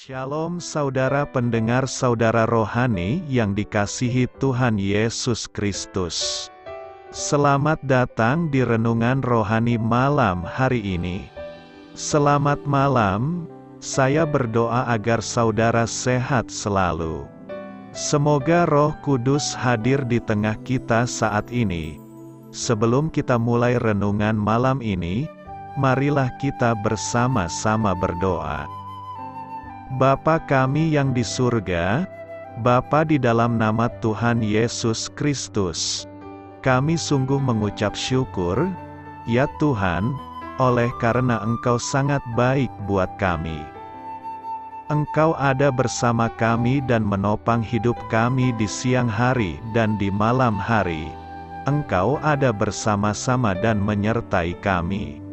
Shalom saudara pendengar saudara rohani yang dikasihi Tuhan Yesus Kristus. Selamat datang di renungan rohani malam hari ini. Selamat malam, saya berdoa agar saudara sehat selalu. Semoga Roh Kudus hadir di tengah kita saat ini. Sebelum kita mulai renungan malam ini, marilah kita bersama-sama berdoa. Bapa kami yang di surga, Bapa di dalam nama Tuhan Yesus Kristus, kami sungguh mengucap syukur, ya Tuhan, oleh karena Engkau sangat baik buat kami. Engkau ada bersama kami dan menopang hidup kami di siang hari dan di malam hari. Engkau ada bersama-sama dan menyertai kami.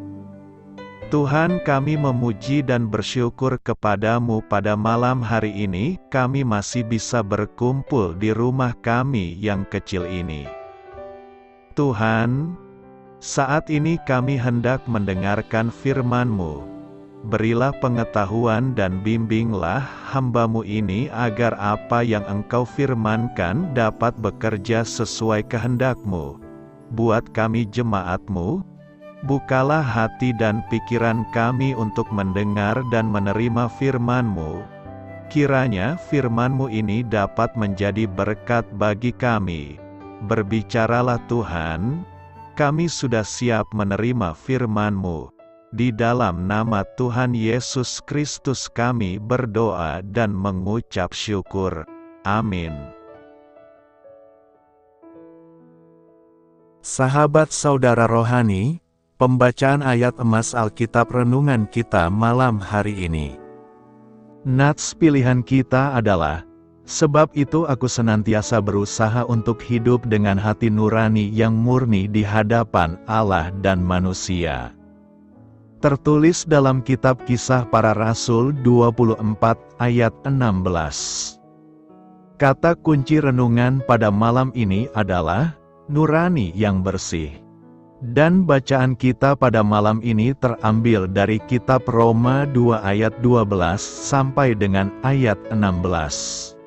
Tuhan, kami memuji dan bersyukur kepadamu pada malam hari ini, kami masih bisa berkumpul di rumah kami yang kecil ini. Tuhan, saat ini kami hendak mendengarkan firman-Mu. Berilah pengetahuan dan bimbinglah hamba-Mu ini agar apa yang Engkau firmankan dapat bekerja sesuai kehendak-Mu. Buat kami jemaat-Mu, bukalah hati dan pikiran kami untuk mendengar dan menerima firman-Mu. Kiranya firman-Mu ini dapat menjadi berkat bagi kami. Berbicaralah Tuhan, kami sudah siap menerima firman-Mu. Di dalam nama Tuhan Yesus Kristus kami berdoa dan mengucap syukur. Amin. Sahabat saudara rohani, pembacaan ayat emas Alkitab renungan kita malam hari ini. Nats pilihan kita adalah, sebab itu aku senantiasa berusaha untuk hidup dengan hati nurani yang murni di hadapan Allah dan manusia. Tertulis dalam kitab Kisah Para Rasul 24 ayat 16. Kata kunci renungan pada malam ini adalah, nurani yang bersih. Dan bacaan kita pada malam ini terambil dari kitab Roma 2 ayat 12 sampai dengan ayat 16.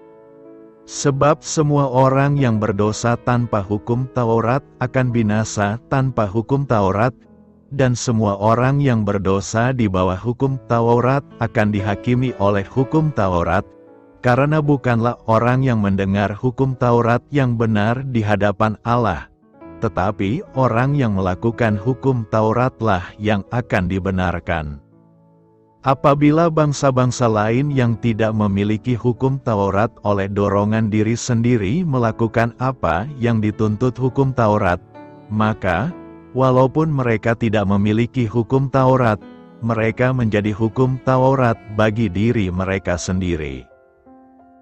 Sebab semua orang yang berdosa tanpa hukum Taurat akan binasa tanpa hukum Taurat, dan semua orang yang berdosa di bawah hukum Taurat akan dihakimi oleh hukum Taurat, karena bukanlah orang yang mendengar hukum Taurat yang benar di hadapan Allah, tetapi orang yang melakukan hukum Tauratlah yang akan dibenarkan. Apabila bangsa-bangsa lain yang tidak memiliki hukum Taurat oleh dorongan diri sendiri melakukan apa yang dituntut hukum Taurat, maka, walaupun mereka tidak memiliki hukum Taurat, mereka menjadi hukum Taurat bagi diri mereka sendiri.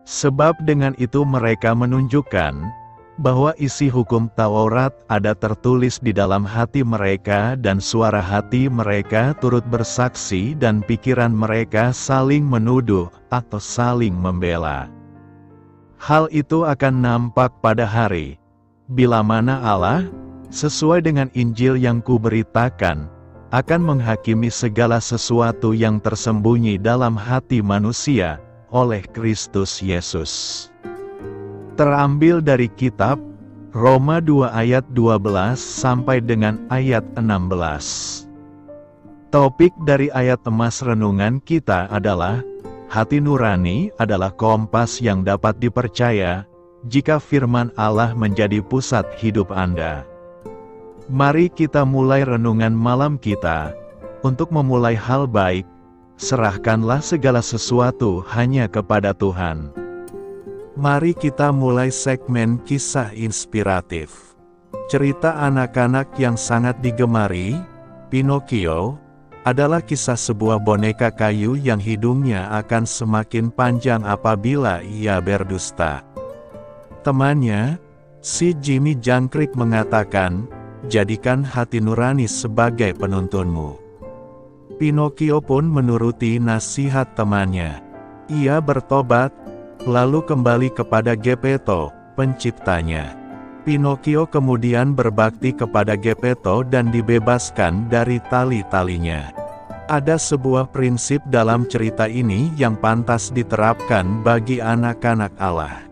Sebab dengan itu mereka menunjukkan bahwa isi hukum Taurat ada tertulis di dalam hati mereka dan suara hati mereka turut bersaksi dan pikiran mereka saling menuduh atau saling membela. Hal itu akan nampak pada hari, bila mana Allah, sesuai dengan Injil yang kuberitakan, akan menghakimi segala sesuatu yang tersembunyi dalam hati manusia, oleh Kristus Yesus. Terambil dari kitab Roma 2 ayat 12 sampai dengan ayat 16. Topik dari ayat emas renungan kita adalah, hati nurani adalah kompas yang dapat dipercaya, jika firman Allah menjadi pusat hidup Anda. Mari kita mulai renungan malam kita. Untuk memulai hal baik, serahkanlah segala sesuatu hanya kepada Tuhan. Mari kita mulai segmen kisah inspiratif. Cerita anak-anak yang sangat digemari, Pinocchio, adalah kisah sebuah boneka kayu yang hidungnya akan semakin panjang apabila ia berdusta. Temannya, si Jimmy Jangkrik mengatakan, jadikan hati nurani sebagai penuntunmu. Pinocchio pun menuruti nasihat temannya. Ia bertobat, lalu kembali kepada Geppetto, penciptanya. Pinocchio kemudian berbakti kepada Geppetto dan dibebaskan dari tali-talinya. Ada sebuah prinsip dalam cerita ini yang pantas diterapkan bagi anak-anak Allah.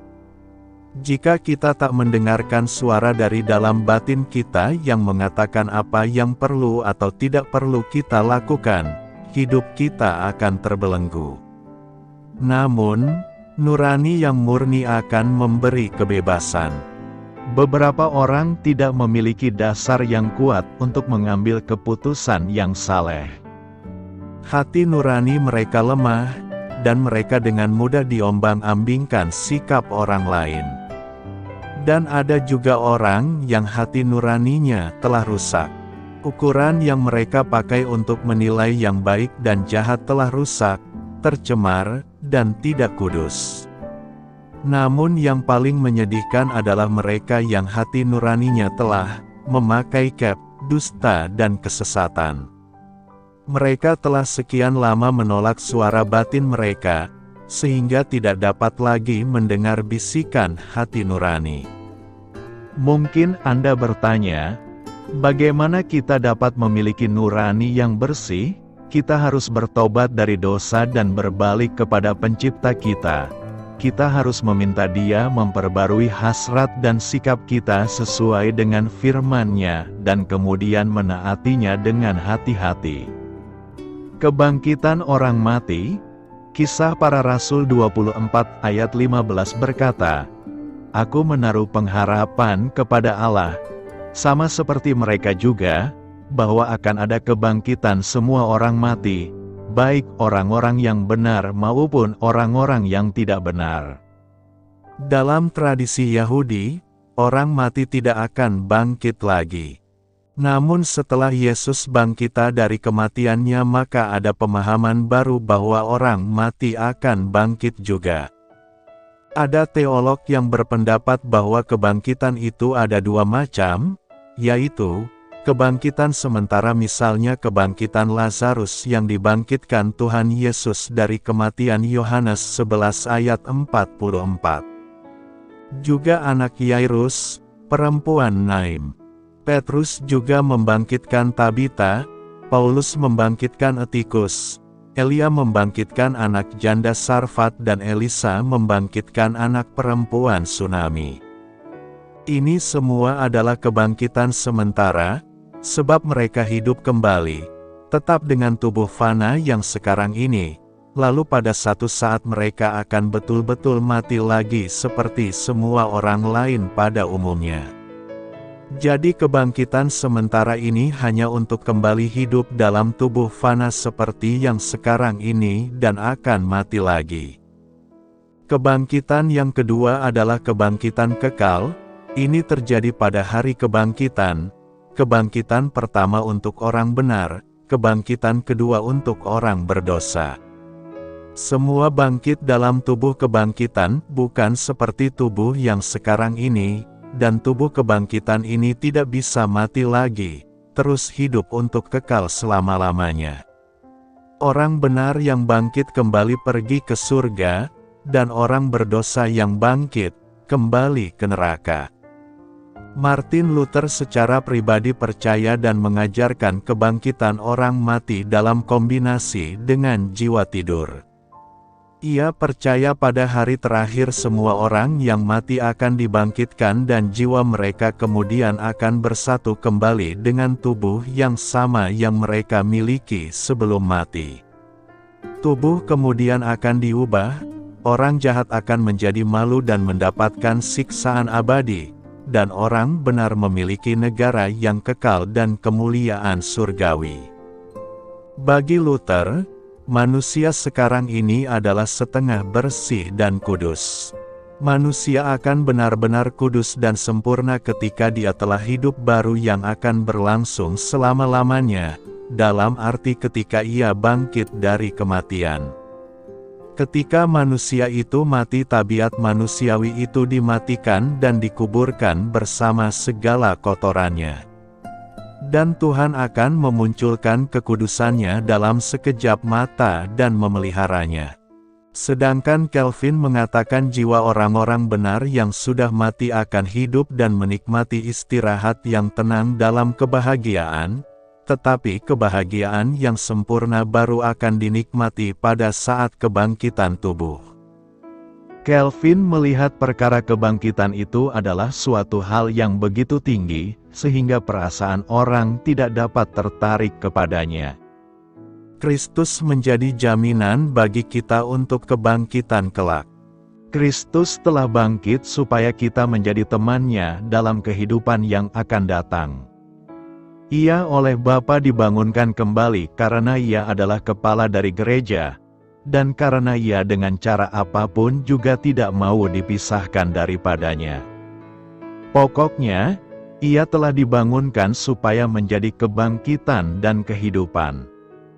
Jika kita tak mendengarkan suara dari dalam batin kita yang mengatakan apa yang perlu atau tidak perlu kita lakukan, hidup kita akan terbelenggu. Namun, nurani yang murni akan memberi kebebasan. Beberapa orang tidak memiliki dasar yang kuat untuk mengambil keputusan yang saleh. Hati nurani mereka lemah, dan mereka dengan mudah diombang-ambingkan sikap orang lain. Dan ada juga orang yang hati nuraninya telah rusak. Ukuran yang mereka pakai untuk menilai yang baik dan jahat telah rusak, tercemar, dan tidak kudus. Namun yang paling menyedihkan adalah mereka yang hati nuraninya telah memakai cap, dusta dan kesesatan. Mereka telah sekian lama menolak suara batin mereka, sehingga tidak dapat lagi mendengar bisikan hati nurani. Mungkin Anda bertanya, bagaimana kita dapat memiliki nurani yang bersih? Kita harus bertobat dari dosa dan berbalik kepada Pencipta kita. Kita harus meminta Dia memperbarui hasrat dan sikap kita sesuai dengan firman-Nya, dan kemudian menaatinya dengan hati-hati. Kebangkitan orang mati, Kisah Para Rasul 24 ayat 15 berkata, "Aku menaruh pengharapan kepada Allah, sama seperti mereka juga, bahwa akan ada kebangkitan semua orang mati, baik orang-orang yang benar maupun orang-orang yang tidak benar." Dalam tradisi Yahudi, orang mati tidak akan bangkit lagi. Namun setelah Yesus bangkit dari kematiannya, maka ada pemahaman baru bahwa orang mati akan bangkit juga. Ada teolog yang berpendapat bahwa kebangkitan itu ada dua macam, yaitu kebangkitan sementara, misalnya kebangkitan Lazarus yang dibangkitkan Tuhan Yesus dari kematian, Yohanes 11 ayat 44. Juga anak Yairus, perempuan Naim. Petrus juga membangkitkan Tabita, Paulus membangkitkan Etikus, Elia membangkitkan anak janda Sarfat, dan Elisa membangkitkan anak perempuan Sunami. Ini semua adalah kebangkitan sementara, sebab mereka hidup kembali, tetap dengan tubuh fana yang sekarang ini, lalu pada satu saat mereka akan betul-betul mati lagi seperti semua orang lain pada umumnya. Jadi kebangkitan sementara ini hanya untuk kembali hidup dalam tubuh fana seperti yang sekarang ini dan akan mati lagi. Kebangkitan yang kedua adalah kebangkitan kekal. Ini terjadi pada hari kebangkitan. Kebangkitan pertama untuk orang benar, kebangkitan kedua untuk orang berdosa. Semua bangkit dalam tubuh kebangkitan, bukan seperti tubuh yang sekarang ini, dan tubuh kebangkitan ini tidak bisa mati lagi, terus hidup untuk kekal selama-lamanya. Orang benar yang bangkit kembali pergi ke surga, dan orang berdosa yang bangkit, kembali ke neraka. Martin Luther secara pribadi percaya dan mengajarkan kebangkitan orang mati dalam kombinasi dengan jiwa tidur. Ia percaya pada hari terakhir semua orang yang mati akan dibangkitkan dan jiwa mereka kemudian akan bersatu kembali dengan tubuh yang sama yang mereka miliki sebelum mati. Tubuh kemudian akan diubah, orang jahat akan menjadi malu dan mendapatkan siksaan abadi, dan orang benar memiliki negara yang kekal dan kemuliaan surgawi. Bagi Luther, manusia sekarang ini adalah setengah bersih dan kudus. Manusia akan benar-benar kudus dan sempurna ketika dia telah hidup baru yang akan berlangsung selama-lamanya, dalam arti ketika ia bangkit dari kematian. Ketika manusia itu mati, tabiat manusiawi itu dimatikan dan dikuburkan bersama segala kotorannya. Dan Tuhan akan memunculkan kekudusannya dalam sekejap mata dan memeliharanya. Sedangkan Calvin mengatakan jiwa orang-orang benar yang sudah mati akan hidup dan menikmati istirahat yang tenang dalam kebahagiaan, Tetapi kebahagiaan yang sempurna baru akan dinikmati pada saat kebangkitan tubuh. Calvin melihat perkara kebangkitan itu adalah suatu hal yang begitu tinggi, sehingga perasaan orang tidak dapat tertarik kepadanya. Kristus menjadi jaminan bagi kita untuk kebangkitan kelak. Kristus telah bangkit supaya kita menjadi temannya dalam kehidupan yang akan datang. Ia oleh Bapa dibangunkan kembali karena ia adalah kepala dari gereja, dan karena ia dengan cara apapun juga tidak mau dipisahkan daripadanya. Pokoknya, ia telah dibangunkan supaya menjadi kebangkitan dan kehidupan.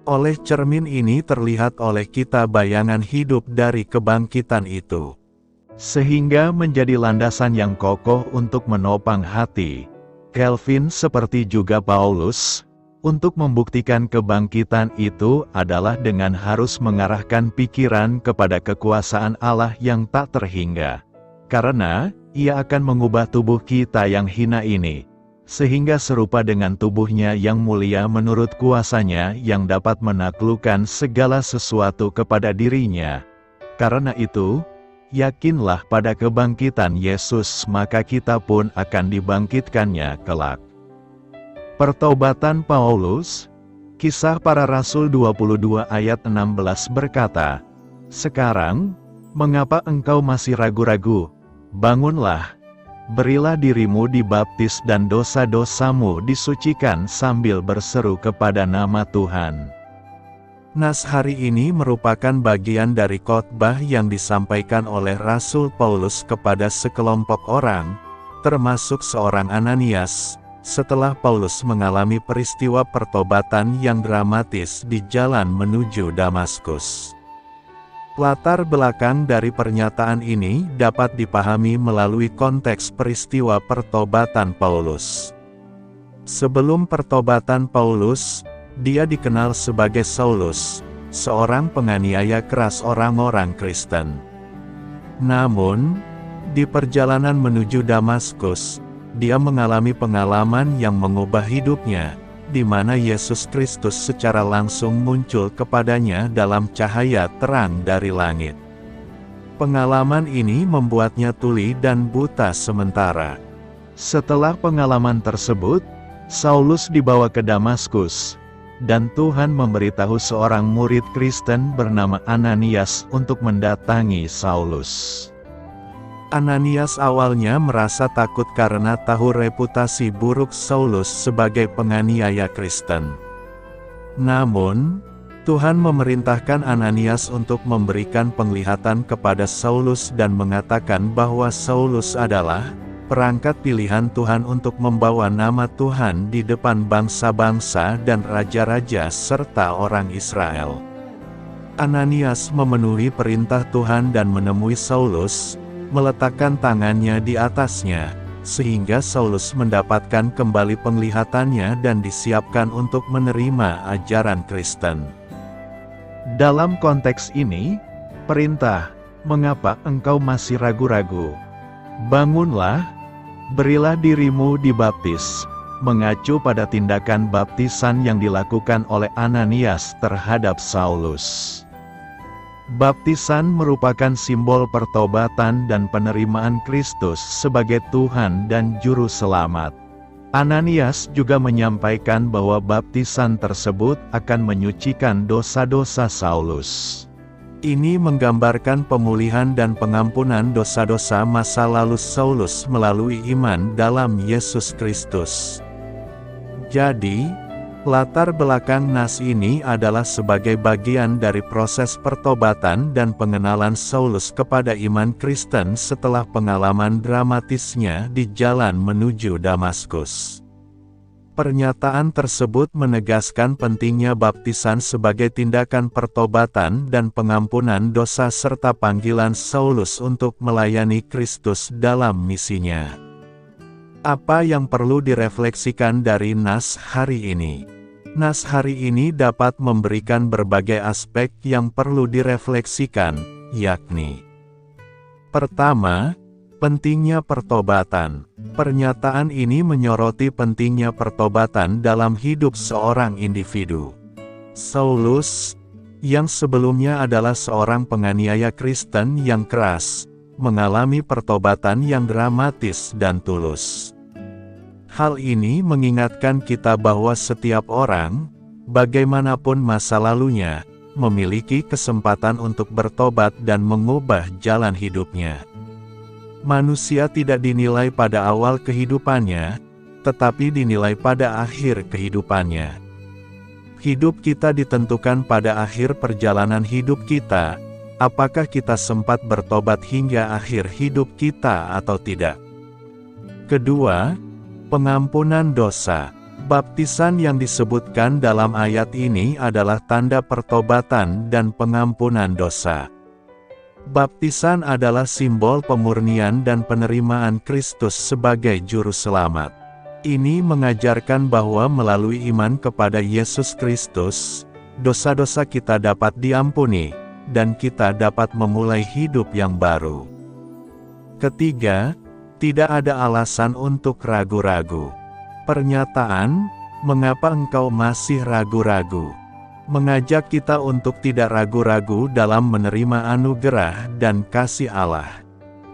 Oleh cermin ini terlihat oleh kita bayangan hidup dari kebangkitan itu, sehingga menjadi landasan yang kokoh untuk menopang hati. Calvin seperti juga Paulus, untuk membuktikan kebangkitan itu adalah dengan harus mengarahkan pikiran kepada kekuasaan Allah yang tak terhingga. Karena, ia akan mengubah tubuh kita yang hina ini, sehingga serupa dengan tubuhnya yang mulia menurut kuasanya yang dapat menaklukkan segala sesuatu kepada dirinya. Karena itu, yakinlah pada kebangkitan Yesus, maka kita pun akan dibangkitkannya kelak. Pertobatan Paulus, Kisah Para Rasul 22 ayat 16 berkata, "Sekarang, mengapa engkau masih ragu-ragu? Bangunlah, berilah dirimu dibaptis dan dosa-dosamu disucikan sambil berseru kepada nama Tuhan." Nas hari ini merupakan bagian dari khotbah yang disampaikan oleh Rasul Paulus kepada sekelompok orang, termasuk seorang Ananias, setelah Paulus mengalami peristiwa pertobatan yang dramatis di jalan menuju Damaskus. Latar belakang dari pernyataan ini dapat dipahami melalui konteks peristiwa pertobatan Paulus. Sebelum pertobatan Paulus, dia dikenal sebagai Saulus, seorang penganiaya keras orang-orang Kristen. Namun, di perjalanan menuju Damaskus, dia mengalami pengalaman yang mengubah hidupnya, di mana Yesus Kristus secara langsung muncul kepadanya dalam cahaya terang dari langit. Pengalaman ini membuatnya tuli dan buta sementara. Setelah pengalaman tersebut, Saulus dibawa ke Damaskus, dan Tuhan memberitahu seorang murid Kristen bernama Ananias untuk mendatangi Saulus. Ananias awalnya merasa takut karena tahu reputasi buruk Saulus sebagai penganiaya Kristen. Namun, Tuhan memerintahkan Ananias untuk memberikan penglihatan kepada Saulus dan mengatakan bahwa Saulus adalah perangkat pilihan Tuhan untuk membawa nama Tuhan di depan bangsa-bangsa dan raja-raja serta orang Israel. Ananias memenuhi perintah Tuhan dan menemui Saulus, meletakkan tangannya di atasnya, sehingga Saulus mendapatkan kembali penglihatannya dan disiapkan untuk menerima ajaran Kristen. Dalam konteks ini, perintah, "Mengapa engkau masih ragu-ragu? Bangunlah, berilah dirimu dibaptis," mengacu pada tindakan baptisan yang dilakukan oleh Ananias terhadap Saulus. Baptisan merupakan simbol pertobatan dan penerimaan Kristus sebagai Tuhan dan Juru Selamat. Ananias juga menyampaikan bahwa baptisan tersebut akan menyucikan dosa-dosa Saulus. Ini menggambarkan pemulihan dan pengampunan dosa-dosa masa lalu Saulus melalui iman dalam Yesus Kristus. Jadi, latar belakang nas ini adalah sebagai bagian dari proses pertobatan dan pengenalan Saulus kepada iman Kristen setelah pengalaman dramatisnya di jalan menuju Damaskus. Pernyataan tersebut menegaskan pentingnya baptisan sebagai tindakan pertobatan dan pengampunan dosa serta panggilan Saulus untuk melayani Kristus dalam misinya. Apa yang perlu direfleksikan dari nas hari ini? Nas hari ini dapat memberikan berbagai aspek yang perlu direfleksikan, yakni: pertama, Pentingnya pertobatan. Pernyataan ini menyoroti pentingnya pertobatan dalam hidup seorang individu. Saulus, yang sebelumnya adalah seorang penganiaya Kristen yang keras, mengalami pertobatan yang dramatis dan tulus. Hal ini mengingatkan kita bahwa setiap orang, bagaimanapun masa lalunya, memiliki kesempatan untuk bertobat dan mengubah jalan hidupnya. Manusia tidak dinilai pada awal kehidupannya, tetapi dinilai pada akhir kehidupannya. Hidup kita ditentukan pada akhir perjalanan hidup kita, apakah kita sempat bertobat hingga akhir hidup kita atau tidak. Kedua, pengampunan dosa. Baptisan yang disebutkan dalam ayat ini adalah tanda pertobatan dan pengampunan dosa. Baptisan adalah simbol pemurnian dan penerimaan Kristus sebagai juru selamat. Ini mengajarkan bahwa melalui iman kepada Yesus Kristus, dosa-dosa kita dapat diampuni, dan kita dapat memulai hidup yang baru. Ketiga, tidak ada alasan untuk ragu-ragu. Pernyataan, "Mengapa engkau masih ragu-ragu?" mengajak kita untuk tidak ragu-ragu dalam menerima anugerah dan kasih Allah.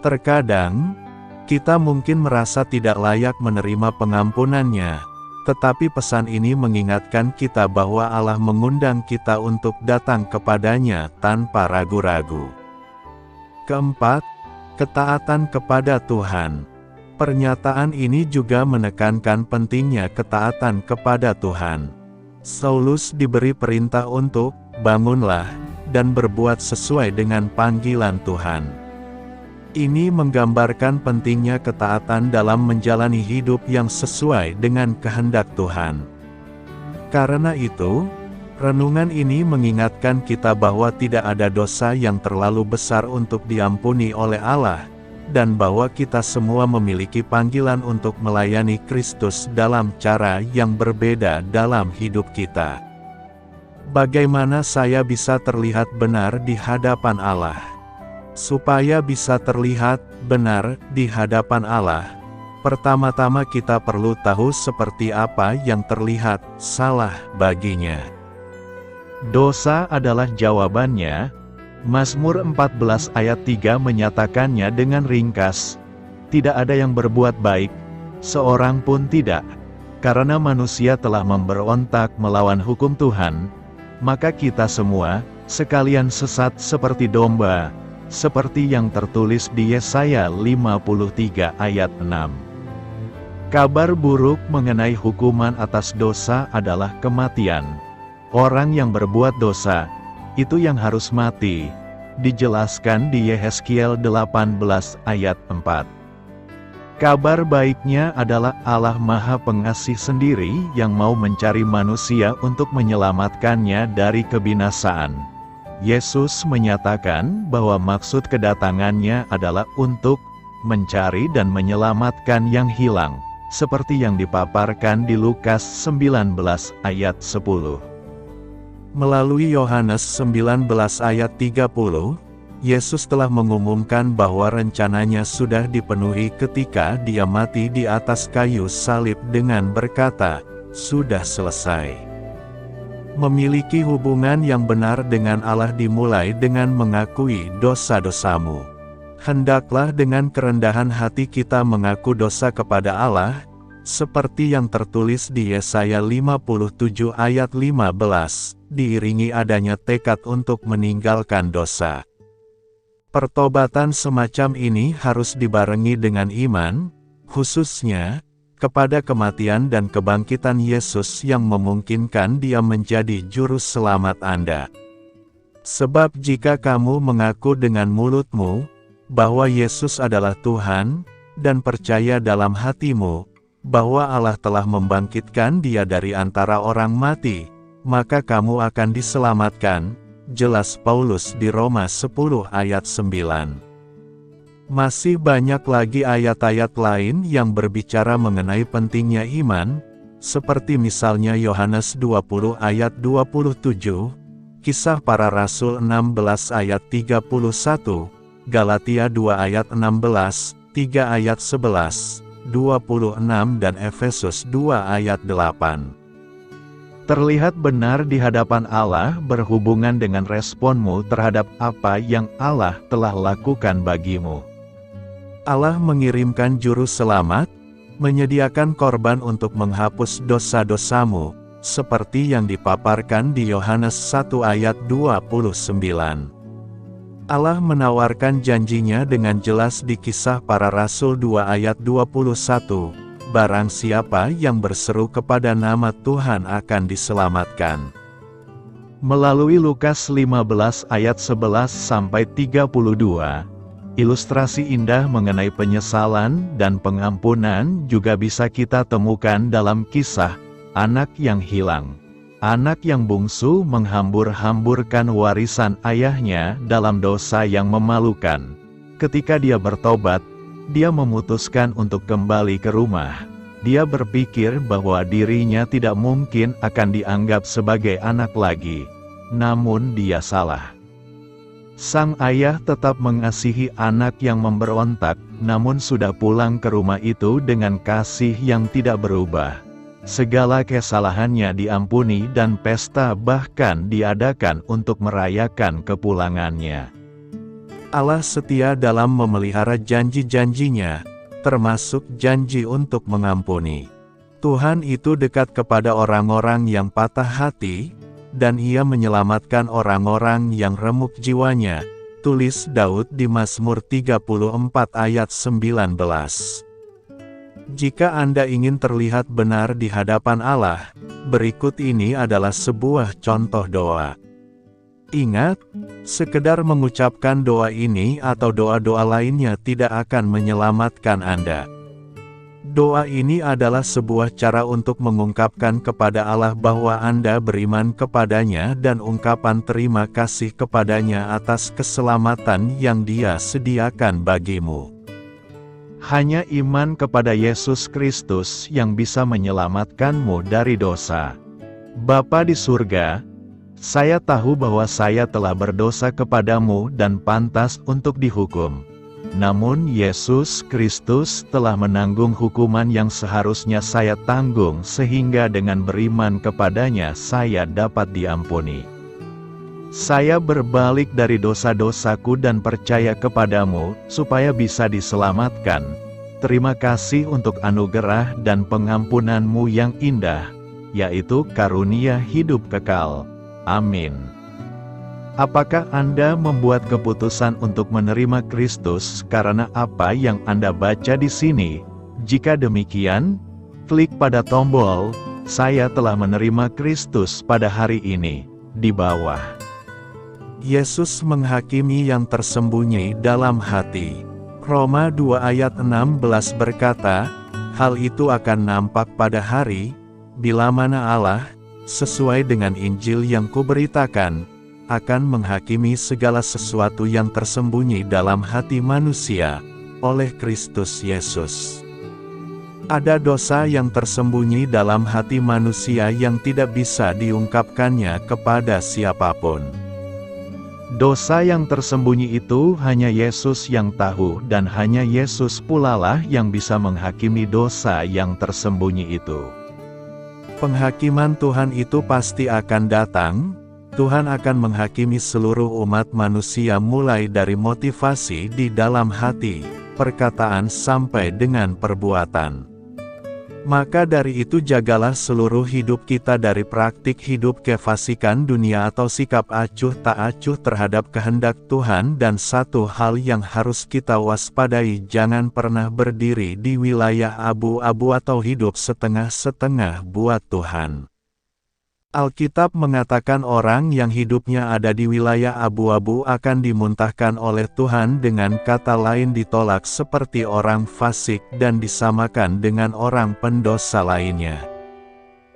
Terkadang, kita mungkin merasa tidak layak menerima pengampunannya, tetapi pesan ini mengingatkan kita bahwa Allah mengundang kita untuk datang kepadanya tanpa ragu-ragu. Keempat, ketaatan kepada Tuhan. Pernyataan ini juga menekankan pentingnya ketaatan kepada Tuhan. Saulus diberi perintah untuk "bangunlah" dan berbuat sesuai dengan panggilan Tuhan. Ini menggambarkan pentingnya ketaatan dalam menjalani hidup yang sesuai dengan kehendak Tuhan. Karena itu, renungan ini mengingatkan kita bahwa tidak ada dosa yang terlalu besar untuk diampuni oleh Allah, dan bahwa kita semua memiliki panggilan untuk melayani Kristus dalam cara yang berbeda dalam hidup kita. Bagaimana saya bisa terlihat benar di hadapan Allah? Supaya bisa terlihat benar di hadapan Allah, pertama-tama kita perlu tahu seperti apa yang terlihat salah baginya. Dosa adalah jawabannya. Mazmur 14 ayat 3 menyatakannya dengan ringkas, "Tidak ada yang berbuat baik, seorang pun tidak. Karena manusia telah memberontak melawan hukum Tuhan, maka kita semua, sekalian sesat seperti domba," seperti yang tertulis di Yesaya 53 ayat 6. Kabar buruk mengenai hukuman atas dosa adalah kematian. Orang yang berbuat dosa, itu yang harus mati, dijelaskan di Yehezkiel 18 ayat 4. Kabar baiknya adalah Allah Maha Pengasih sendiri yang mau mencari manusia untuk menyelamatkannya dari kebinasaan. Yesus menyatakan bahwa maksud kedatangannya adalah untuk mencari dan menyelamatkan yang hilang, seperti yang dipaparkan di Lukas 19 ayat 10. Melalui Yohanes 19 ayat 30, Yesus telah mengumumkan bahwa rencananya sudah dipenuhi ketika Dia mati di atas kayu salib dengan berkata, "Sudah selesai." Memiliki hubungan yang benar dengan Allah dimulai dengan mengakui dosa-dosamu. Hendaklah dengan kerendahan hati kita mengaku dosa kepada Allah, seperti yang tertulis di Yesaya 57 ayat 15. Diiringi adanya tekad untuk meninggalkan dosa. Pertobatan semacam ini harus dibarengi dengan iman, khususnya kepada kematian dan kebangkitan Yesus yang memungkinkan Dia menjadi juru selamat Anda. Sebab jika kamu mengaku dengan mulutmu bahwa Yesus adalah Tuhan, dan percaya dalam hatimu bahwa Allah telah membangkitkan Dia dari antara orang mati, maka kamu akan diselamatkan, jelas Paulus di Roma 10 ayat 9. Masih banyak lagi ayat-ayat lain yang berbicara mengenai pentingnya iman, seperti misalnya Yohanes 20 ayat 27, Kisah Para Rasul 16 ayat 31, Galatia 2 ayat 16, 3 ayat 11, 26 dan Efesus 2 ayat 8. Terlihat benar di hadapan Allah berhubungan dengan responmu terhadap apa yang Allah telah lakukan bagimu. Allah mengirimkan juru selamat, menyediakan korban untuk menghapus dosa-dosamu, seperti yang dipaparkan di Yohanes 1 ayat 29. Allah menawarkan janjinya dengan jelas di Kisah Para Rasul 2 ayat 21, barang siapa yang berseru kepada nama Tuhan akan diselamatkan. Melalui Lukas 15 ayat 11-32, ilustrasi indah mengenai penyesalan dan pengampunan juga bisa kita temukan dalam kisah anak yang hilang. Anak yang bungsu menghambur-hamburkan warisan ayahnya dalam dosa yang memalukan. Ketika dia bertobat, dia memutuskan untuk kembali ke rumah. Dia berpikir bahwa dirinya tidak mungkin akan dianggap sebagai anak lagi. Namun dia salah. Sang ayah tetap mengasihi anak yang memberontak, namun sudah pulang ke rumah itu dengan kasih yang tidak berubah. Segala kesalahannya diampuni dan pesta bahkan diadakan untuk merayakan kepulangannya. Allah setia dalam memelihara janji-janjinya, termasuk janji untuk mengampuni. Tuhan itu dekat kepada orang-orang yang patah hati, dan Ia menyelamatkan orang-orang yang remuk jiwanya, tulis Daud di Mazmur 34 ayat 19. Jika Anda ingin terlihat benar di hadapan Allah, berikut ini adalah sebuah contoh doa. Ingat, sekedar mengucapkan doa ini atau doa-doa lainnya tidak akan menyelamatkan Anda. Doa ini adalah sebuah cara untuk mengungkapkan kepada Allah bahwa Anda beriman kepadanya dan ungkapan terima kasih kepadanya atas keselamatan yang Dia sediakan bagimu. Hanya iman kepada Yesus Kristus yang bisa menyelamatkanmu dari dosa. Bapa di surga, saya tahu bahwa saya telah berdosa kepadamu dan pantas untuk dihukum. Namun Yesus Kristus telah menanggung hukuman yang seharusnya saya tanggung sehingga dengan beriman kepadanya saya dapat diampuni. Saya berbalik dari dosa-dosaku dan percaya kepadamu, supaya bisa diselamatkan. Terima kasih untuk anugerah dan pengampunanmu yang indah, yaitu karunia hidup kekal. Amin. Apakah Anda membuat keputusan untuk menerima Kristus karena apa yang Anda baca di sini? Jika demikian, klik pada tombol, "Saya telah menerima Kristus pada hari ini," di bawah. Yesus menghakimi yang tersembunyi dalam hati. Roma 2 ayat 16 berkata, hal itu akan nampak pada hari, bila mana Allah, sesuai dengan Injil yang kuberitakan, akan menghakimi segala sesuatu yang tersembunyi dalam hati manusia, oleh Kristus Yesus. Ada dosa yang tersembunyi dalam hati manusia yang tidak bisa diungkapkannya kepada siapapun. Dosa yang tersembunyi itu hanya Yesus yang tahu dan hanya Yesus pula lah yang bisa menghakimi dosa yang tersembunyi itu. Penghakiman Tuhan itu pasti akan datang. Tuhan akan menghakimi seluruh umat manusia mulai dari motivasi di dalam hati, perkataan sampai dengan perbuatan. Maka dari itu jagalah seluruh hidup kita dari praktik hidup kefasikan dunia atau sikap acuh tak acuh terhadap kehendak Tuhan, dan satu hal yang harus kita waspadai, jangan pernah berdiri di wilayah abu-abu atau hidup setengah-setengah buat Tuhan. Alkitab mengatakan orang yang hidupnya ada di wilayah abu-abu akan dimuntahkan oleh Tuhan, dengan kata lain ditolak seperti orang fasik dan disamakan dengan orang pendosa lainnya.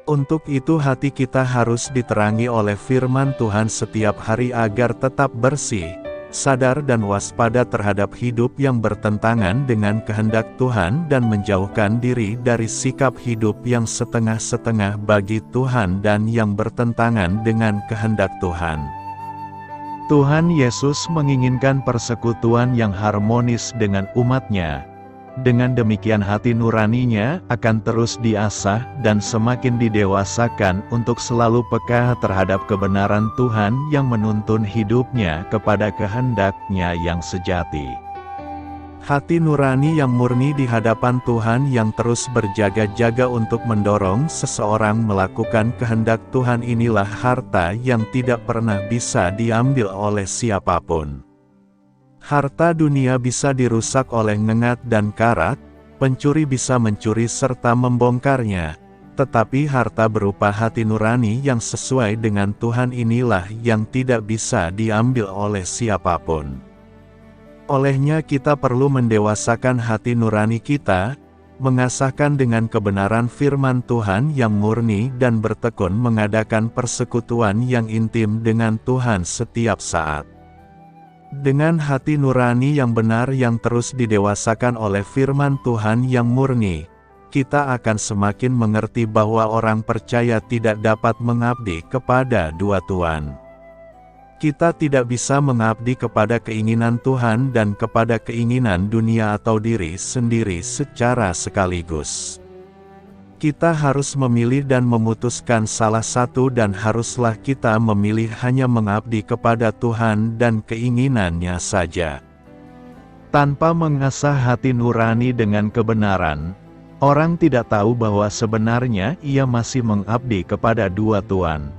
Untuk itu hati kita harus diterangi oleh firman Tuhan setiap hari agar tetap bersih, sadar dan waspada terhadap hidup yang bertentangan dengan kehendak Tuhan dan menjauhkan diri dari sikap hidup yang setengah-setengah bagi Tuhan dan yang bertentangan dengan kehendak Tuhan. Tuhan Yesus menginginkan persekutuan yang harmonis dengan umat-Nya. Dengan demikian hati nuraninya akan terus diasah dan semakin didewasakan untuk selalu peka terhadap kebenaran Tuhan yang menuntun hidupnya kepada kehendak-Nya yang sejati. Hati nurani yang murni di hadapan Tuhan yang terus berjaga-jaga untuk mendorong seseorang melakukan kehendak Tuhan inilah harta yang tidak pernah bisa diambil oleh siapapun. Harta dunia bisa dirusak oleh ngengat dan karat, pencuri bisa mencuri serta membongkarnya, tetapi harta berupa hati nurani yang sesuai dengan Tuhan inilah yang tidak bisa diambil oleh siapapun. Olehnya kita perlu mendewasakan hati nurani kita, mengasahkan dengan kebenaran firman Tuhan yang murni dan bertekun mengadakan persekutuan yang intim dengan Tuhan setiap saat. Dengan hati nurani yang benar yang terus didewasakan oleh firman Tuhan yang murni, kita akan semakin mengerti bahwa orang percaya tidak dapat mengabdi kepada dua tuan. Kita tidak bisa mengabdi kepada keinginan Tuhan dan kepada keinginan dunia atau diri sendiri secara sekaligus. Kita harus memilih dan memutuskan salah satu dan haruslah kita memilih hanya mengabdi kepada Tuhan dan keinginannya saja. Tanpa mengasah hati nurani dengan kebenaran, orang tidak tahu bahwa sebenarnya ia masih mengabdi kepada dua tuan.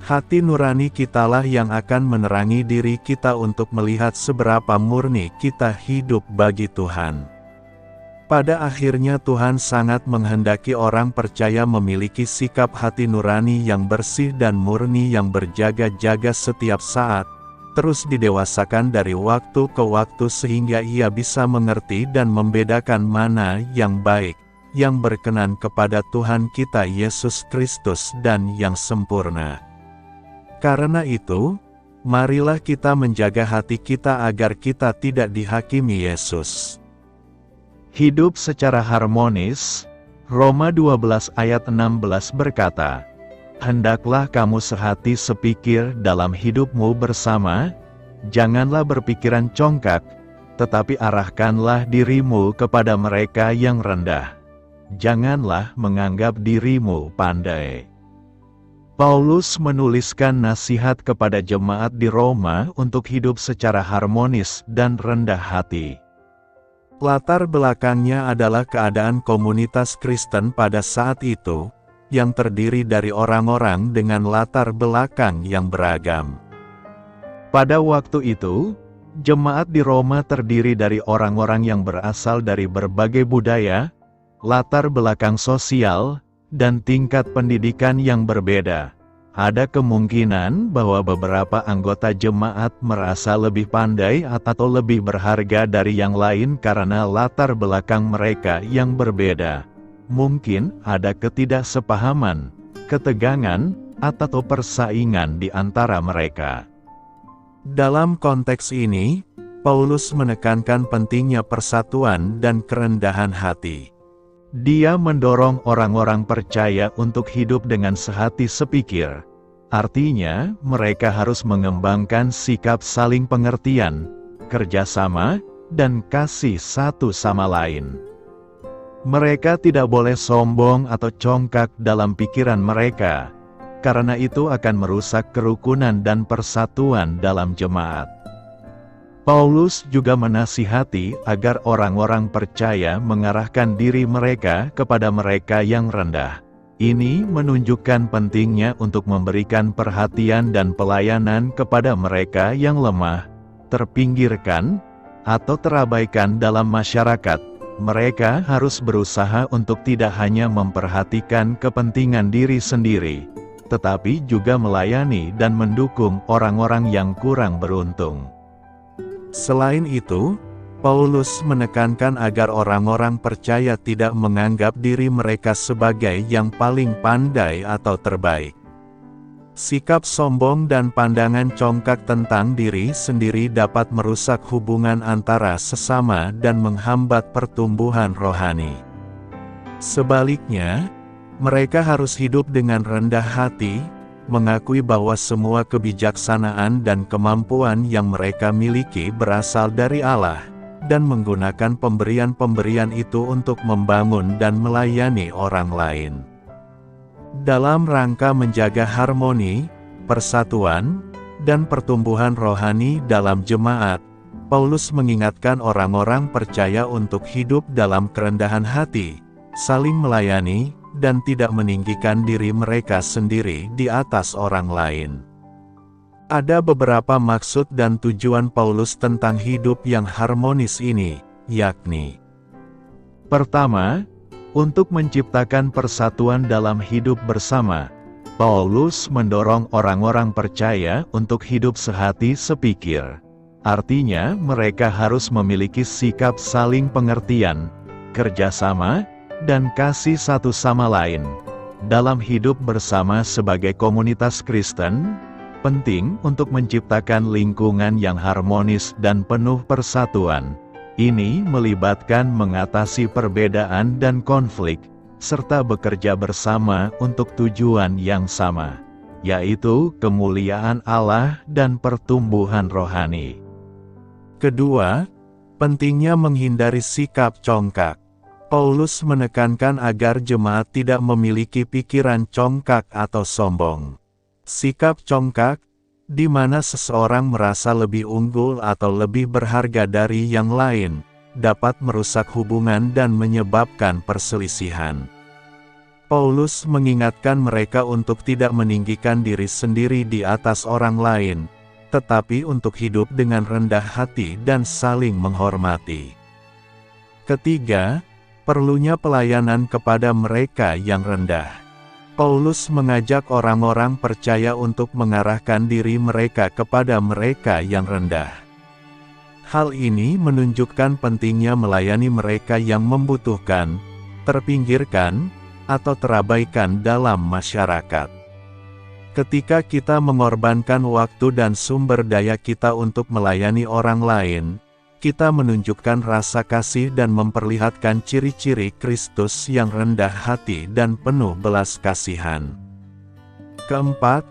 Hati nurani kitalah yang akan menerangi diri kita untuk melihat seberapa murni kita hidup bagi Tuhan. Pada akhirnya Tuhan sangat menghendaki orang percaya memiliki sikap hati nurani yang bersih dan murni yang berjaga-jaga setiap saat, terus didewasakan dari waktu ke waktu sehingga ia bisa mengerti dan membedakan mana yang baik, yang berkenan kepada Tuhan kita Yesus Kristus dan yang sempurna. Karena itu, marilah kita menjaga hati kita agar kita tidak dihakimi Yesus. Hidup secara harmonis. Roma 12 ayat 16 berkata, "Hendaklah kamu sehati sepikir dalam hidupmu bersama, janganlah berpikiran congkak, tetapi arahkanlah dirimu kepada mereka yang rendah. Janganlah menganggap dirimu pandai." Paulus menuliskan nasihat kepada jemaat di Roma untuk hidup secara harmonis dan rendah hati. Latar belakangnya adalah keadaan komunitas Kristen pada saat itu, yang terdiri dari orang-orang dengan latar belakang yang beragam. Pada waktu itu, jemaat di Roma terdiri dari orang-orang yang berasal dari berbagai budaya, latar belakang sosial, dan tingkat pendidikan yang berbeda. Ada kemungkinan bahwa beberapa anggota jemaat merasa lebih pandai atau lebih berharga dari yang lain karena latar belakang mereka yang berbeda. Mungkin ada ketidaksepahaman, ketegangan, atau persaingan di antara mereka. Dalam konteks ini, Paulus menekankan pentingnya persatuan dan kerendahan hati. Dia mendorong orang-orang percaya untuk hidup dengan sehati sepikir. Artinya, mereka harus mengembangkan sikap saling pengertian, kerjasama, dan kasih satu sama lain. Mereka tidak boleh sombong atau congkak dalam pikiran mereka, karena itu akan merusak kerukunan dan persatuan dalam jemaat. Paulus juga menasihati agar orang-orang percaya mengarahkan diri mereka kepada mereka yang rendah. Ini menunjukkan pentingnya untuk memberikan perhatian dan pelayanan kepada mereka yang lemah, terpinggirkan, atau terabaikan dalam masyarakat. Mereka harus berusaha untuk tidak hanya memperhatikan kepentingan diri sendiri, tetapi juga melayani dan mendukung orang-orang yang kurang beruntung. Selain itu, Paulus menekankan agar orang-orang percaya tidak menganggap diri mereka sebagai yang paling pandai atau terbaik. Sikap sombong dan pandangan congkak tentang diri sendiri dapat merusak hubungan antara sesama dan menghambat pertumbuhan rohani. Sebaliknya, mereka harus hidup dengan rendah hati, mengakui bahwa semua kebijaksanaan dan kemampuan yang mereka miliki berasal dari Allah, dan menggunakan pemberian-pemberian itu untuk membangun dan melayani orang lain. Dalam rangka menjaga harmoni, persatuan, dan pertumbuhan rohani dalam jemaat, Paulus mengingatkan orang-orang percaya untuk hidup dalam kerendahan hati, saling melayani, dan tidak meninggikan diri mereka sendiri di atas orang lain. Ada beberapa maksud dan tujuan Paulus tentang hidup yang harmonis ini, yakni: pertama, untuk menciptakan persatuan dalam hidup bersama. Paulus mendorong orang-orang percaya untuk hidup sehati sepikir. Artinya, mereka harus memiliki sikap saling pengertian, kerjasama, dan kasih satu sama lain. Dalam hidup bersama sebagai komunitas Kristen, penting untuk menciptakan lingkungan yang harmonis dan penuh persatuan. Ini melibatkan mengatasi perbedaan dan konflik, serta bekerja bersama untuk tujuan yang sama, yaitu kemuliaan Allah dan pertumbuhan rohani. Kedua, pentingnya menghindari sikap congkak. Paulus menekankan agar jemaat tidak memiliki pikiran congkak atau sombong. Sikap congkak, di mana seseorang merasa lebih unggul atau lebih berharga dari yang lain, dapat merusak hubungan dan menyebabkan perselisihan. Paulus mengingatkan mereka untuk tidak meninggikan diri sendiri di atas orang lain, tetapi untuk hidup dengan rendah hati dan saling menghormati. Ketiga, perlunya pelayanan kepada mereka yang rendah. Paulus mengajak orang-orang percaya untuk mengarahkan diri mereka kepada mereka yang rendah. Hal ini menunjukkan pentingnya melayani mereka yang membutuhkan, terpinggirkan, atau terabaikan dalam masyarakat. Ketika kita mengorbankan waktu dan sumber daya kita untuk melayani orang lain, kita menunjukkan rasa kasih dan memperlihatkan ciri-ciri Kristus yang rendah hati dan penuh belas kasihan. Keempat,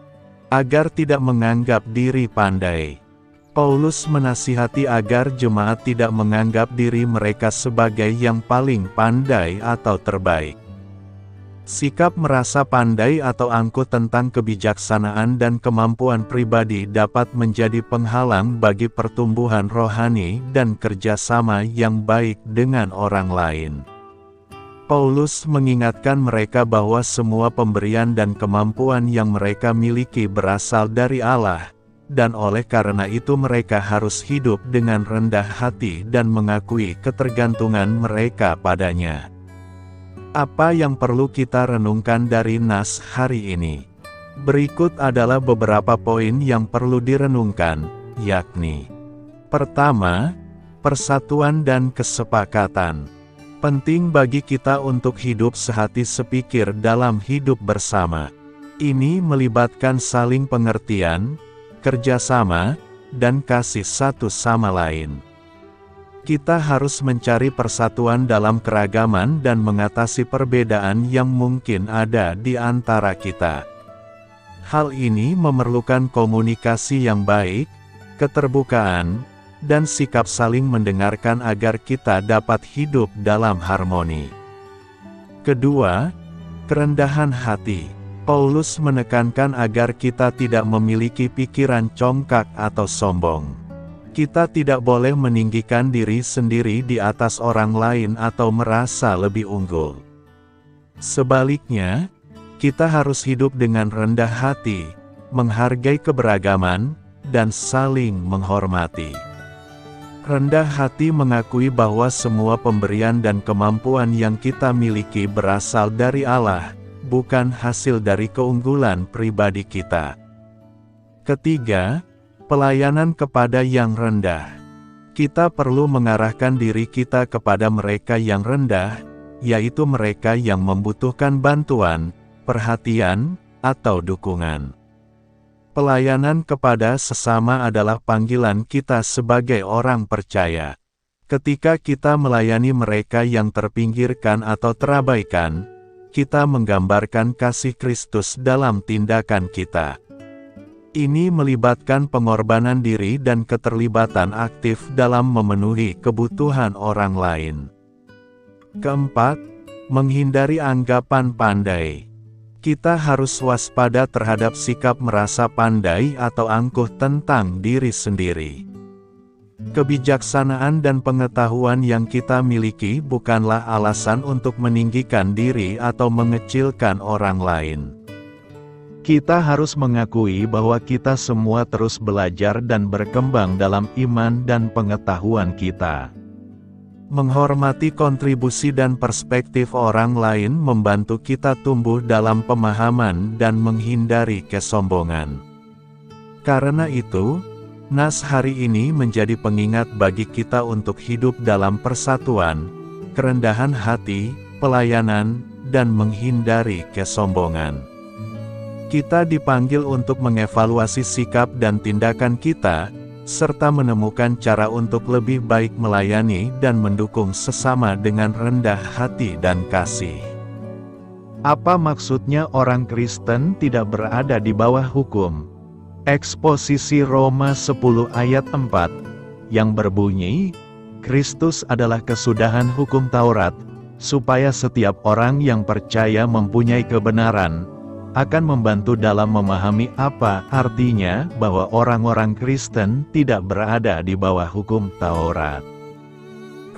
agar tidak menganggap diri pandai. Paulus menasihati agar jemaat tidak menganggap diri mereka sebagai yang paling pandai atau terbaik. Sikap merasa pandai atau angkuh tentang kebijaksanaan dan kemampuan pribadi dapat menjadi penghalang bagi pertumbuhan rohani dan kerjasama yang baik dengan orang lain. Paulus mengingatkan mereka bahwa semua pemberian dan kemampuan yang mereka miliki berasal dari Allah, dan oleh karena itu mereka harus hidup dengan rendah hati dan mengakui ketergantungan mereka padanya. Apa yang perlu kita renungkan dari nas hari ini? Berikut adalah beberapa poin yang perlu direnungkan, yakni: pertama, persatuan dan kesepakatan. Penting bagi kita untuk hidup sehati sepikir dalam hidup bersama. Ini melibatkan saling pengertian, kerjasama, dan kasih satu sama lain. Kita harus mencari persatuan dalam keragaman dan mengatasi perbedaan yang mungkin ada di antara kita. Hal ini memerlukan komunikasi yang baik, keterbukaan, dan sikap saling mendengarkan agar kita dapat hidup dalam harmoni. Kedua, kerendahan hati. Paulus menekankan agar kita tidak memiliki pikiran congkak atau sombong. Kita tidak boleh meninggikan diri sendiri di atas orang lain atau merasa lebih unggul. Sebaliknya, kita harus hidup dengan rendah hati, menghargai keberagaman, dan saling menghormati. Rendah hati mengakui bahwa semua pemberian dan kemampuan yang kita miliki berasal dari Allah, bukan hasil dari keunggulan pribadi kita. Ketiga, pelayanan kepada yang rendah. Kita perlu mengarahkan diri kita kepada mereka yang rendah, yaitu mereka yang membutuhkan bantuan, perhatian, atau dukungan. Pelayanan kepada sesama adalah panggilan kita sebagai orang percaya. Ketika kita melayani mereka yang terpinggirkan atau terabaikan, kita menggambarkan kasih Kristus dalam tindakan kita. Ini melibatkan pengorbanan diri dan keterlibatan aktif dalam memenuhi kebutuhan orang lain. Keempat, menghindari anggapan pandai. Kita harus waspada terhadap sikap merasa pandai atau angkuh tentang diri sendiri. Kebijaksanaan dan pengetahuan yang kita miliki bukanlah alasan untuk meninggikan diri atau mengecilkan orang lain. Kita harus mengakui bahwa kita semua terus belajar dan berkembang dalam iman dan pengetahuan kita. Menghormati kontribusi dan perspektif orang lain membantu kita tumbuh dalam pemahaman dan menghindari kesombongan. Karena itu, Nas hari ini menjadi pengingat bagi kita untuk hidup dalam persatuan, kerendahan hati, pelayanan, dan menghindari kesombongan. Kita dipanggil untuk mengevaluasi sikap dan tindakan kita, serta menemukan cara untuk lebih baik melayani dan mendukung sesama dengan rendah hati dan kasih. Apa maksudnya orang Kristen tidak berada di bawah hukum? Eksposisi Roma 10 ayat 4, yang berbunyi, Kristus adalah kesudahan hukum Taurat, supaya setiap orang yang percaya mempunyai kebenaran, akan membantu dalam memahami apa artinya bahwa orang-orang Kristen tidak berada di bawah hukum Taurat.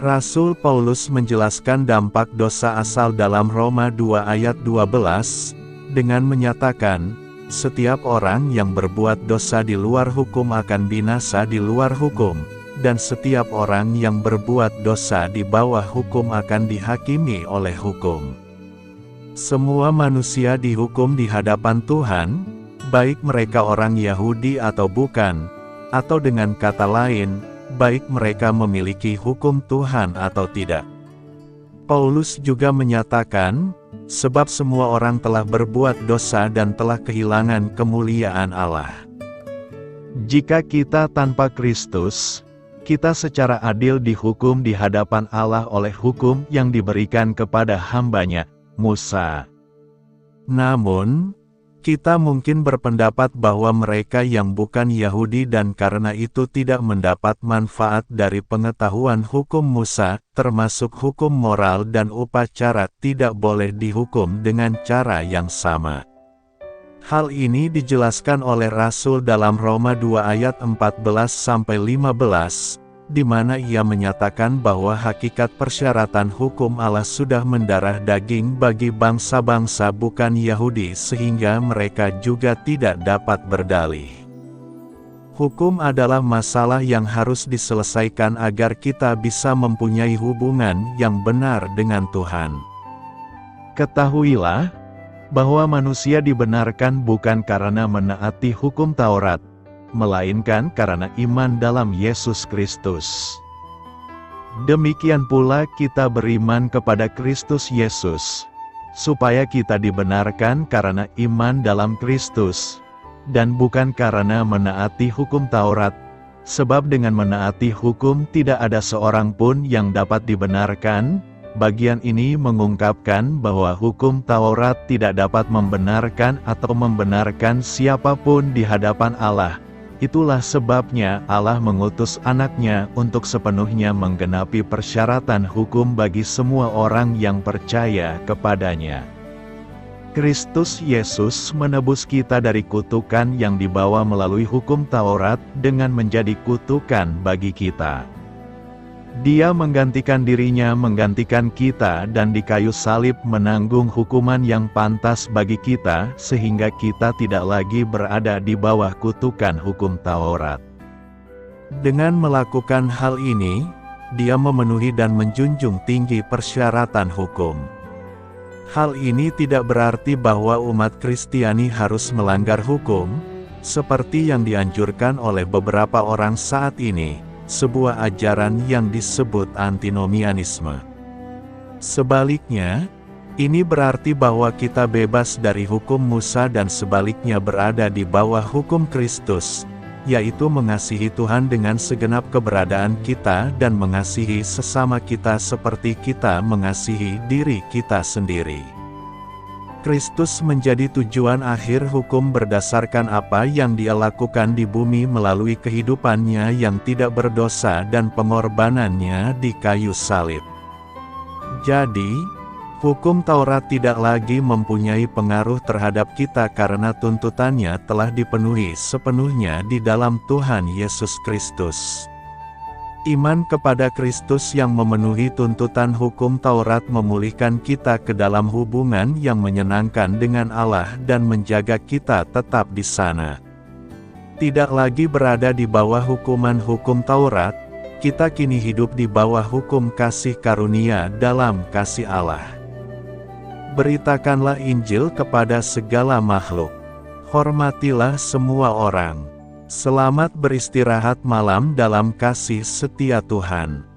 Rasul Paulus menjelaskan dampak dosa asal dalam Roma 2 ayat 12, dengan menyatakan, setiap orang yang berbuat dosa di luar hukum akan binasa di luar hukum, dan setiap orang yang berbuat dosa di bawah hukum akan dihakimi oleh hukum. Semua manusia dihukum di hadapan Tuhan, baik mereka orang Yahudi atau bukan, atau dengan kata lain, baik mereka memiliki hukum Tuhan atau tidak. Paulus juga menyatakan, sebab semua orang telah berbuat dosa dan telah kehilangan kemuliaan Allah. Jika kita tanpa Kristus, kita secara adil dihukum di hadapan Allah oleh hukum yang diberikan kepada hamba-Nya, Musa. Namun, kita mungkin berpendapat bahwa mereka yang bukan Yahudi dan karena itu tidak mendapat manfaat dari pengetahuan hukum Musa, termasuk hukum moral dan upacara, tidak boleh dihukum dengan cara yang sama. Hal ini dijelaskan oleh Rasul dalam Roma 2 ayat 14-15, di mana ia menyatakan bahwa hakikat persyaratan hukum Allah sudah mendarah daging bagi bangsa-bangsa bukan Yahudi sehingga mereka juga tidak dapat berdalih. Hukum adalah masalah yang harus diselesaikan agar kita bisa mempunyai hubungan yang benar dengan Tuhan. Ketahuilah, bahwa manusia dibenarkan bukan karena menaati hukum Taurat, melainkan karena iman dalam Yesus Kristus. Demikian pula kita beriman kepada Kristus Yesus, supaya kita dibenarkan karena iman dalam Kristus, dan bukan karena menaati hukum Taurat, sebab dengan menaati hukum tidak ada seorang pun yang dapat dibenarkan. Bagian ini mengungkapkan bahwa hukum Taurat tidak dapat membenarkan atau membenarkan siapapun di hadapan Allah. Itulah sebabnya Allah mengutus anaknya untuk sepenuhnya menggenapi persyaratan hukum bagi semua orang yang percaya kepadanya. Kristus Yesus menebus kita dari kutukan yang dibawa melalui hukum Taurat dengan menjadi kutukan bagi kita. Dia menggantikan dirinya menggantikan kita dan di kayu salib menanggung hukuman yang pantas bagi kita sehingga kita tidak lagi berada di bawah kutukan hukum Taurat. Dengan melakukan hal ini, dia memenuhi dan menjunjung tinggi persyaratan hukum. Hal ini tidak berarti bahwa umat Kristiani harus melanggar hukum, seperti yang dianjurkan oleh beberapa orang saat ini. Sebuah ajaran yang disebut antinomianisme. Sebaliknya, ini berarti bahwa kita bebas dari hukum Musa dan sebaliknya berada di bawah hukum Kristus, yaitu mengasihi Tuhan dengan segenap keberadaan kita dan mengasihi sesama kita seperti kita mengasihi diri kita sendiri. Kristus menjadi tujuan akhir hukum berdasarkan apa yang Dia lakukan di bumi melalui kehidupannya yang tidak berdosa dan pengorbanannya di kayu salib. Jadi, hukum Taurat tidak lagi mempunyai pengaruh terhadap kita karena tuntutannya telah dipenuhi sepenuhnya di dalam Tuhan Yesus Kristus. Iman kepada Kristus yang memenuhi tuntutan hukum Taurat memulihkan kita ke dalam hubungan yang menyenangkan dengan Allah dan menjaga kita tetap di sana. Tidak lagi berada di bawah hukuman hukum Taurat, kita kini hidup di bawah hukum kasih karunia dalam kasih Allah. Beritakanlah Injil kepada segala makhluk. Hormatilah semua orang. Selamat beristirahat malam dalam kasih setia Tuhan.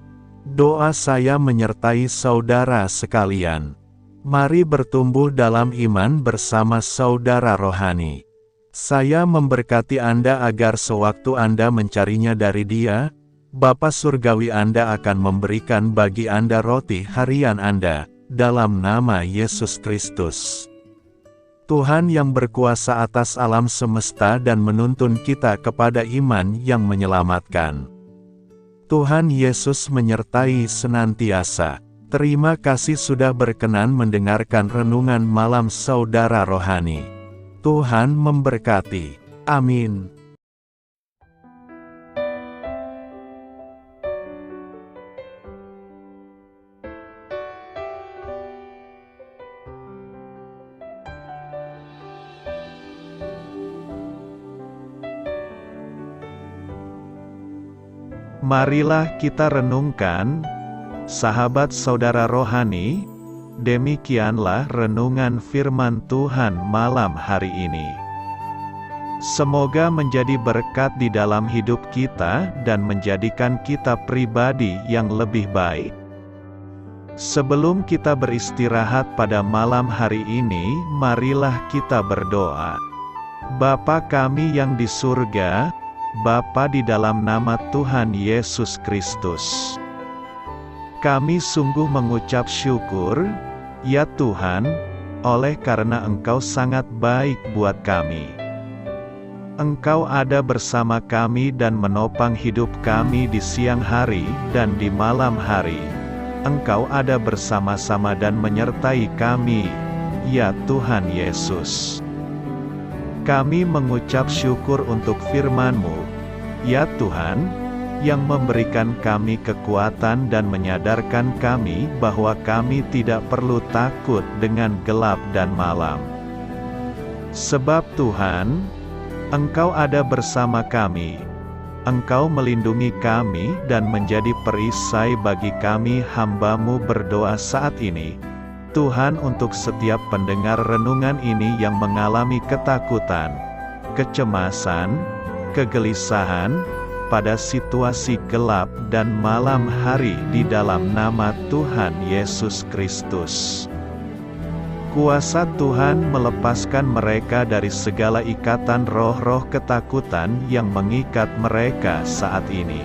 Doa saya menyertai saudara sekalian. Mari bertumbuh dalam iman bersama saudara rohani. Saya memberkati Anda agar sewaktu Anda mencarinya dari Dia, Bapa Surgawi Anda akan memberikan bagi Anda roti harian Anda, dalam nama Yesus Kristus. Tuhan yang berkuasa atas alam semesta dan menuntun kita kepada iman yang menyelamatkan. Tuhan Yesus menyertai senantiasa. Terima kasih sudah berkenan mendengarkan renungan malam saudara rohani. Tuhan memberkati. Amin. Marilah kita renungkan, sahabat saudara rohani, demikianlah renungan firman Tuhan malam hari ini. Semoga menjadi berkat di dalam hidup kita dan menjadikan kita pribadi yang lebih baik. Sebelum kita beristirahat pada malam hari ini, marilah kita berdoa. Bapa kami yang di surga, Bapa di dalam nama Tuhan Yesus Kristus, kami sungguh mengucap syukur, ya Tuhan, oleh karena Engkau sangat baik buat kami. Engkau ada bersama kami dan menopang hidup kami di siang hari dan di malam hari. Engkau ada bersama-sama dan menyertai kami, ya Tuhan Yesus. Kami mengucap syukur untuk firman-Mu, ya Tuhan, yang memberikan kami kekuatan dan menyadarkan kami bahwa kami tidak perlu takut dengan gelap dan malam. Sebab Tuhan, Engkau ada bersama kami. Engkau melindungi kami dan menjadi perisai bagi kami hamba-Mu berdoa saat ini. Tuhan, untuk setiap pendengar renungan ini yang mengalami ketakutan, kecemasan, kegelisahan, pada situasi gelap dan malam hari di dalam nama Tuhan Yesus Kristus. Kuasa Tuhan melepaskan mereka dari segala ikatan roh-roh ketakutan yang mengikat mereka saat ini.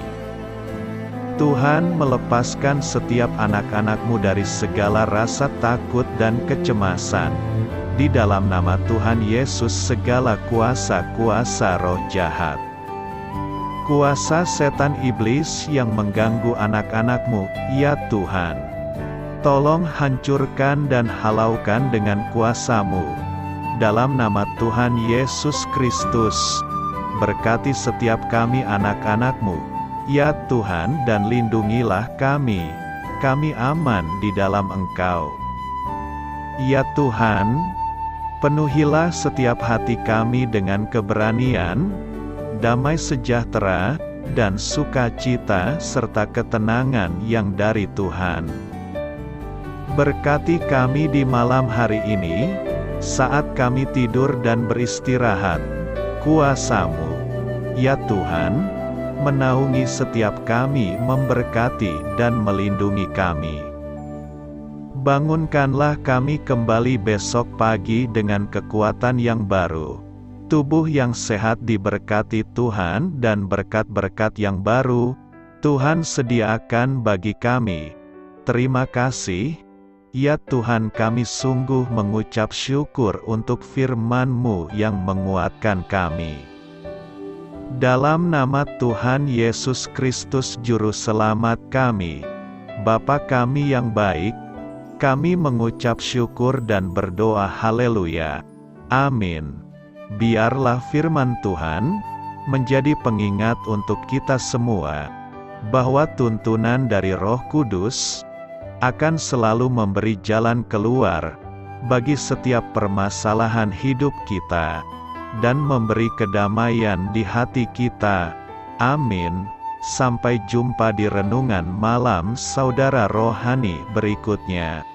Tuhan melepaskan setiap anak-anak-Mu dari segala rasa takut dan kecemasan. Di dalam nama Tuhan Yesus segala kuasa-kuasa roh jahat, kuasa setan iblis yang mengganggu anak-anak-Mu, ya Tuhan, tolong hancurkan dan halaukan dengan kuasa-Mu. Dalam nama Tuhan Yesus Kristus, berkati setiap kami anak-anak-Mu, ya Tuhan, dan lindungilah kami. Kami aman di dalam Engkau. Ya Tuhan, penuhilah setiap hati kami dengan keberanian, damai sejahtera, dan sukacita serta ketenangan yang dari Tuhan. Berkati kami di malam hari ini, saat kami tidur dan beristirahat. Kuasa-Mu, ya Tuhan, menaungi setiap kami, memberkati dan melindungi kami. Bangunkanlah kami kembali besok pagi dengan kekuatan yang baru, tubuh yang sehat diberkati Tuhan, dan berkat-berkat yang baru Tuhan sediakan bagi kami. Terima kasih. Ya Tuhan, kami sungguh mengucap syukur untuk firman-Mu yang menguatkan kami. Dalam nama Tuhan Yesus Kristus Juru Selamat kami, Bapa kami yang baik, kami mengucap syukur dan berdoa haleluya. Amin. Biarlah firman Tuhan menjadi pengingat untuk kita semua, bahwa tuntunan dari Roh Kudus akan selalu memberi jalan keluar bagi setiap permasalahan hidup kita, dan memberi kedamaian di hati kita. Amin. Sampai jumpa di renungan malam saudara rohani berikutnya.